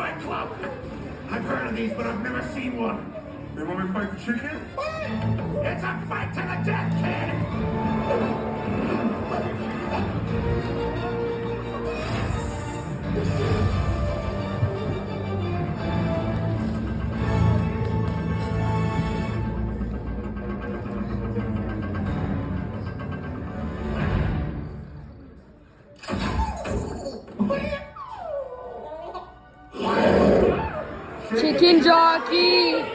Fight Club. I've heard of these, but I've never seen one. You want me to fight the chicken? It's a fight to the death, kid! Chicken jockey.